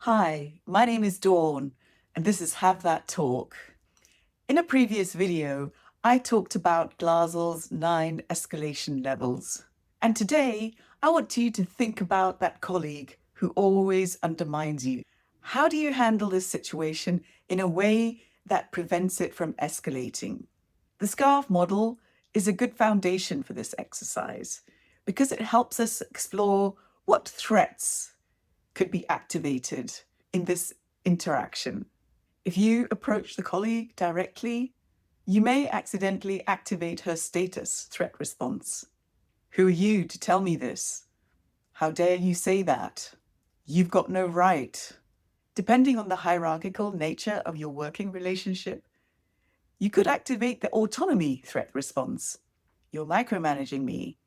Hi, my name is Dawn, and this is Have That Talk. In a previous video, I talked about Glasl's 9 escalation levels. And today, I want you to think about that colleague who always undermines you. How do you handle this situation in a way that prevents it from escalating? The SCARF model is a good foundation for this exercise because it helps us explore what threats could be activated in this interaction. If you approach the colleague directly, you may accidentally activate her status threat response. Who are you to tell me this? How dare you say that? You've got no right. Depending on the hierarchical nature of your working relationship, you could activate the autonomy threat response. You're micromanaging me.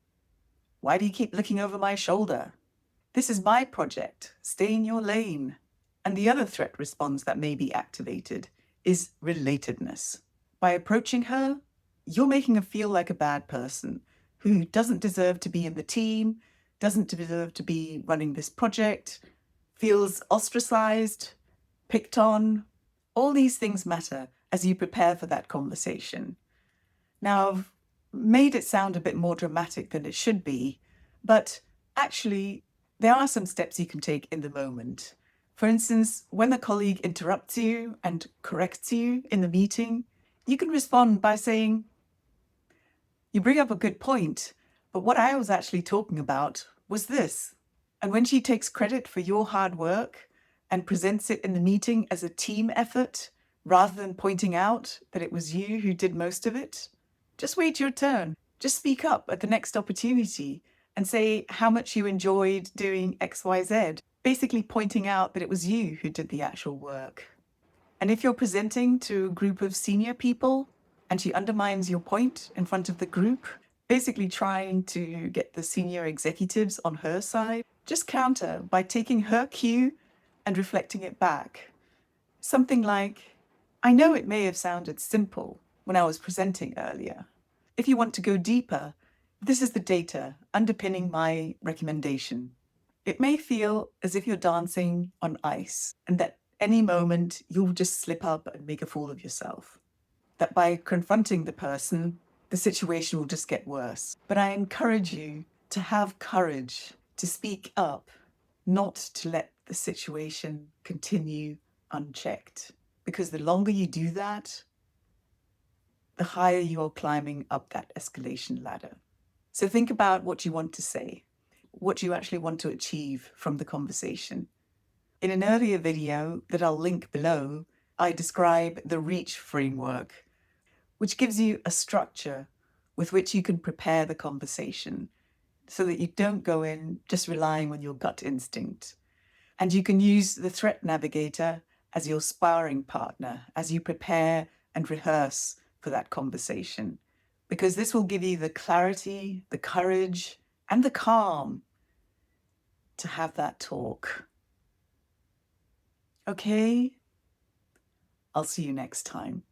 Why do you keep looking over my shoulder? This is my project. Stay in your lane. And the other threat response that may be activated is relatedness. By approaching her, you're making her feel like a bad person who doesn't deserve to be in the team, doesn't deserve to be running this project, feels ostracized, picked on. All these things matter as you prepare for that conversation. Now, I've made it sound a bit more dramatic than it should be, but actually, there are some steps you can take in the moment. For instance, when a colleague interrupts you and corrects you in the meeting, you can respond by saying, "You bring up a good point, but what I was actually talking about was this." And when she takes credit for your hard work and presents it in the meeting as a team effort, rather than pointing out that it was you who did most of it, just wait your turn. Just speak up at the next opportunity and say how much you enjoyed doing XYZ, basically pointing out that it was you who did the actual work. And if you're presenting to a group of senior people and she undermines your point in front of the group, basically trying to get the senior executives on her side, just counter by taking her cue and reflecting it back. Something like, "I know it may have sounded simple when I was presenting earlier. If you want to go deeper, this is the data underpinning my recommendation." It may feel as if you're dancing on ice and that any moment you'll just slip up and make a fool of yourself. That by confronting the person, the situation will just get worse. But I encourage you to have courage to speak up, not to let the situation continue unchecked. Because the longer you do that, the higher you're climbing up that escalation ladder. So think about what you want to say, what you actually want to achieve from the conversation. In an earlier video that I'll link below, I describe the REACH framework, which gives you a structure with which you can prepare the conversation so that you don't go in just relying on your gut instinct. And you can use the Threat Navigator as your sparring partner as you prepare and rehearse for that conversation, because this will give you the clarity, the courage, and the calm to have that talk. Okay? I'll see you next time.